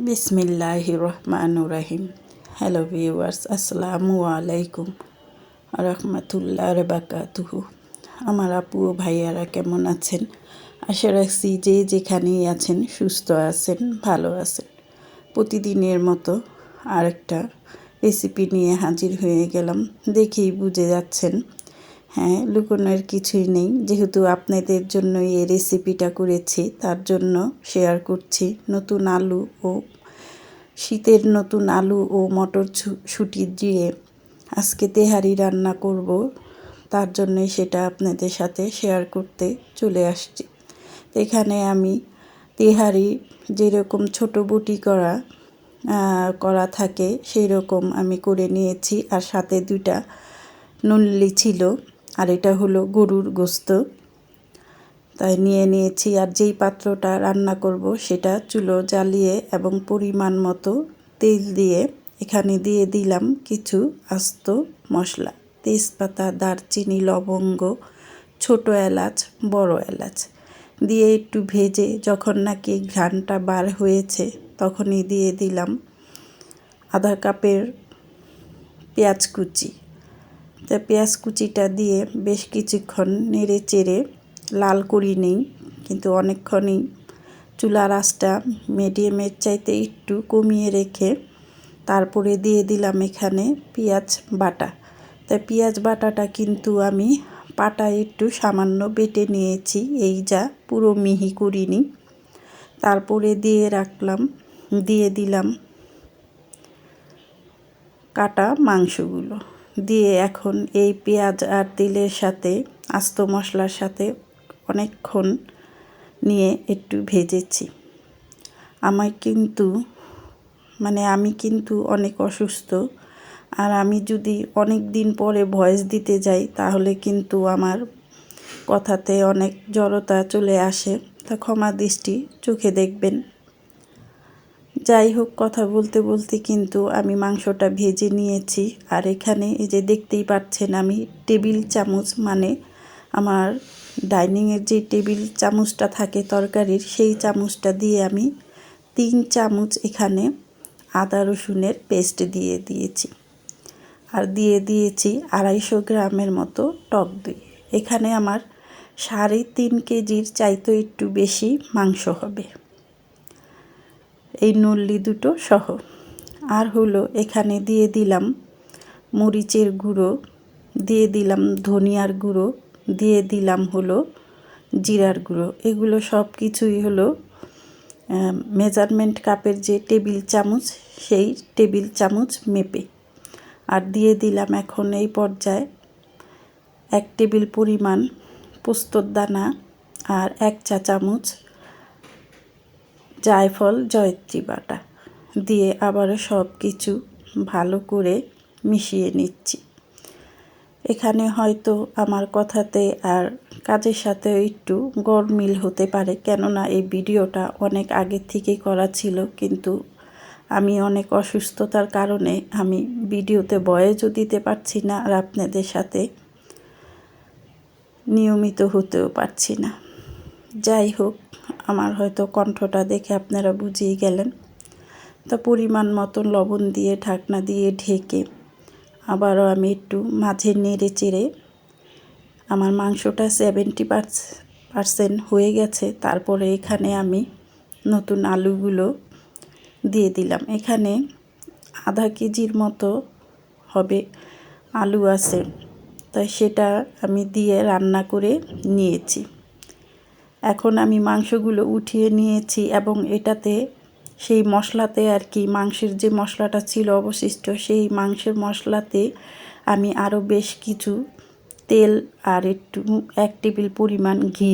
বিসমিল্লাহির রহমানির রহিম। Hello viewers, আসসালামু আলাইকুম রহমতুল্লাহ বারাকাতুহু। আমার আপু ও ভাইয়ারা কেমন আছেন? আশা রাখছি যে যেখানেই আছেন সুস্থ আছেন, ভালো আছেন। প্রতিদিনের মতো আরেকটা রেসিপি নিয়ে হাজির হয়ে গেলাম। দেখেই বুঝে যাচ্ছেন, হ্যাঁ, লুকোনোর কিছুই নেই। যেহেতু আপনাদের জন্য এই রেসিপিটা করেছি, তার জন্য শেয়ার করছি। নতুন আলু ও শীতের নতুন আলু ও মটরশুঁটি দিয়ে আজকে তেহারি রান্না করব, তার জন্যই সেটা আপনাদের সাথে শেয়ার করতে চলে আসছি। এখানে আমি তেহারি যেরকম ছোটো বুটি করা থাকে সেই রকম আমি করে নিয়েছি, আর সাথে 2টা নল্লি ছিল, আর এটা হলো গরুর গোস্ত, তাই নিয়ে নিয়েছি। আর যেই পাত্রটা রান্না করব সেটা চুলো জ্বালিয়ে এবং পরিমাণ মতো তেল দিয়ে এখানে দিয়ে দিলাম কিছু আস্ত মশলা, তেজপাতা, দারচিনি, লবঙ্গ, ছোটো এলাচ, বড় এলাচ দিয়ে একটু ভেজে যখন নাকি ঘ্রাণটা বার হয়েছে তখনই দিয়ে দিলাম আধা কাপের পেঁয়াজ কুচি। তা পেঁয়াজ কুচিটা দিয়ে বেশ কিছুক্ষণ নেড়ে চেড়ে লাল করি নেই, কিন্তু অনেকক্ষণই চুলার আঁচটা মিডিয়ামের চাইতে একটু কমিয়ে রেখে তারপরে দিয়ে দিলাম এখানে পেঁয়াজ বাটা। তাই পেঁয়াজ বাটাটা কিন্তু আমি পাটায় একটু সামান্য বেটে নিয়েছি, এই যা পুরো মিহি করিনি। তারপরে দিয়ে দিলাম কাটা মাংসগুলো দিয়ে এখন এই পেঁয়াজ আর তেলের সাথে আস্ত মশলার সাথে অনেকক্ষণ নিয়ে একটু ভেজেছি। আমি কিন্তু অনেক অসুস্থ, আর আমি যদি অনেক দিন পরে ভয়েস দিতে যাই তাহলে কিন্তু আমার কথাতে অনেক জড়তা চলে আসে, তা ক্ষমা দৃষ্টি চোখে দেখবেন। যাই হোক, কথা বলতে বলতে কিন্তু আমি মাংসটা ভেজে নিয়েছি। আর এখানে এই যে দেখতেই পাচ্ছেন, আমি টেবিল চামচ, মানে আমার ডাইনিংয়ের যে টেবিল চামচটা থাকে তরকারির, সেই চামচটা দিয়ে আমি 3 চামচ এখানে আদা রসুনের পেস্ট দিয়ে দিয়েছি। আর দিয়ে দিয়েছি 250 গ্রামের মতো টক দই। এখানে আমার 3.5 কেজির চাইতে একটু বেশি মাংস হবে, এই নল্লি দুটো সহ। আর হলো এখানে দিয়ে দিলাম মরিচের গুঁড়ো, দিয়ে দিলাম ধনিয়ার গুঁড়ো, দিয়ে দিলাম হলো জিরার গুঁড়ো। এগুলো সব কিছুই হলো মেজারমেন্ট কাপের যে টেবিল চামচ, সেই টেবিল চামচ মেপে। আর দিয়ে দিলাম এখন এই পর্যায়ে 1 টেবিল পরিমাণ পোস্তর দানা আর 1 চা চামচ জায়ফল জয়ত্রী বাটা দিয়ে আবারও সব কিছু ভালো করে মিশিয়ে নিচ্ছি। এখানে হয়তো আমার কথাতে আর কাজের সাথেও একটু গরমিল হতে পারে, কেননা এই ভিডিওটা অনেক আগের থেকেই করা ছিল, কিন্তু আমি অনেক অসুস্থতার কারণে আমি ভিডিওতে ভয়েসও দিতে পারছি না, আর আপনাদের সাথে নিয়মিত হতেও পারছি না। যাই হোক, আমার হয়তো কণ্ঠটা দেখে আপনারা বুঝিয়ে গেলেন। তো পরিমাণ মতো লবণ দিয়ে ঢাকনা দিয়ে ঢেকে আবারও আমি একটু মাঝে নেড়ে চেড়ে, আমার মাংসটা 70% হয়ে গেছে। তারপরে এখানে আমি নতুন আলুগুলো দিয়ে দিলাম। এখানে আধা কেজির মতো হবে আলু আছে, তাই সেটা আমি দিয়ে রান্না করে নিয়েছি। এখন আমি মাংসগুলো উঠিয়ে নিয়েছি এবং এটাতে সেই মশলাতে আর কি, মাংসের যে মশলাটা ছিল অবশিষ্ট, সেই মাংসের মশলাতে আমি আরও বেশ কিছু তেল আর একটু 1 টেবিল পরিমাণ ঘি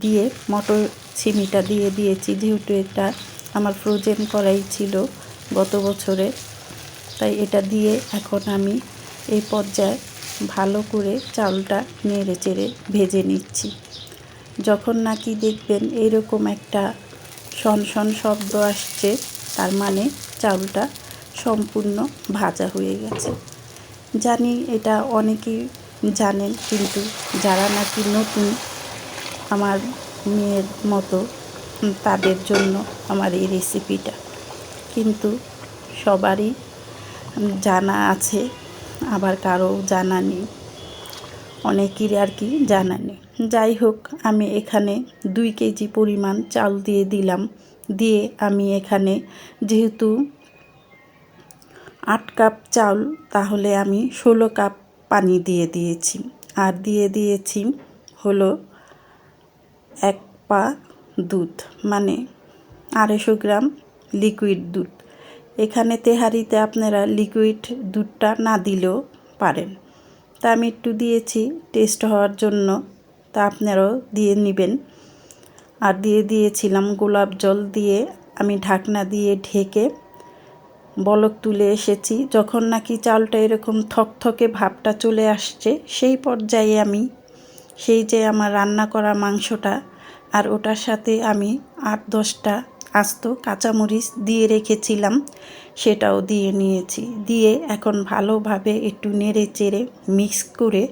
দিয়ে মটর ছিমিটা দিয়ে দিয়েছি। যেহেতু এটা আমার ফ্রোজেন করাই ছিল গত বছরে, তাই এটা দিয়ে এখন আমি এই পর্যায়ে ভালো করে চাউলটা নেড়ে চেড়ে ভেজে নিচ্ছি। যখন নাকি দেখবেন এইরকম একটা শন শব্দ আসছে, তার মানে চাউলটা সম্পূর্ণ ভাজা হয়ে গেছে। জানি এটা অনেকেই জানেন, কিন্তু যারা নাকি নতুন আমার মেয়ের মতো, তাদের জন্য আমার এই রেসিপিটা। কিন্তু সবারই জানা আছে, আবার কারো জানা নেই, অনেকেরই আর কি জানা নেই। যাই হোক, আমি এখানে 2 কেজি পরিমাণ চাল দিয়ে দিলাম। দিয়ে আমি এখানে যেহেতু 8 কাপ চাল, তাহলে আমি 16 কাপ পানি দিয়ে দিয়েছি। আর দিয়ে দিয়েছি হলো 1 পা দুধ, মানে 250 গ্রাম লিকুইড দুধ। এখানে তেহারিতে আপনারা লিকুইড দুধটা না দিলেও পারেন, তা আমি একটু দিয়েছি টেস্ট হওয়ার জন্য, তা আপনারাও দিয়ে নেবেন। আর দিয়ে দিয়েছিলাম গোলাপ জল। দিয়ে আমি ঢাকনা দিয়ে ঢেকে বলক তুলে এসেছি। যখন নাকি চালটা এরকম থকথকে ভাবটা চলে আসছে, সেই পর্যায়ে আমি সেই যে আমার রান্না করা মাংসটা, আর ওটার সাথে আমি 8-10টা আস্ত কাঁচামরিচ দিয়ে রেখেছিলাম, সেটাও দিয়ে নিয়েছি। দিয়ে এখন ভালোভাবে একটু নেড়ে চেড়ে মিক্স করে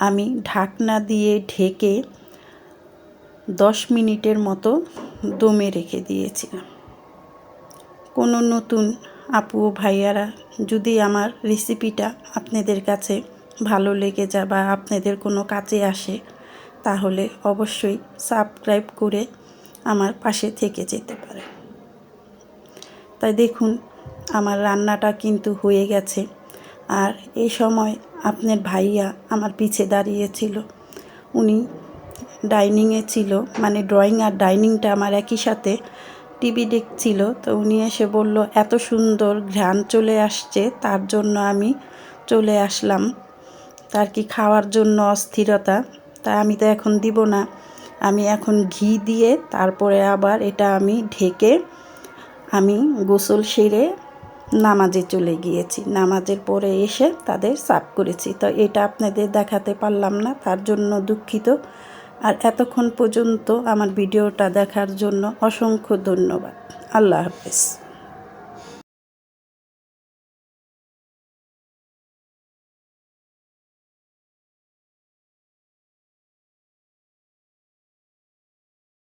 আমি ঢাকনা দিয়ে ঢেকে 10 মিনিটের মতো দমে রেখে দিয়েছিলাম। কোনো নতুন আপু ভাইয়ারা যদি আমার রেসিপিটা আপনাদের কাছে ভালো লেগে যায় বা আপনাদের কোনো কাজে আসে, তাহলে অবশ্যই সাবস্ক্রাইব করে আমার পাশে থেকে যেতে পারে। তাই দেখুন, আমার রান্নাটা কিন্তু হয়ে গেছে। আর এই সময় আপনার ভাইয়া আমার পিছে দাঁড়িয়েছিল। উনি ডাইনিংয়ে ছিল, মানে ড্রয়িং আর ডাইনিংটা আমার একই সাথে, টিভি দেখছিল। তো উনি এসে বলল এত সুন্দর ঘ্রাণ চলে আসছে, তার জন্য আমি চলে আসলাম। তার কি খাওয়ার জন্য অস্থিরতা, তাই আমি তো এখন দিব না, আমি এখন ঘি দিয়ে তারপরে আবার এটা আমি ঢেকে আমি গোসল সেরে নামাজে চলে গিয়েছি। নামাজের পরে এসে তাদের সার্ভ করেছি। তো এটা আপনাদের দেখাতে পারলাম না, তার জন্য দুঃখিত। আর এতক্ষণ পর্যন্ত আমার ভিডিওটা দেখার জন্য অসংখ্য ধন্যবাদ। আল্লাহ হাফেজ।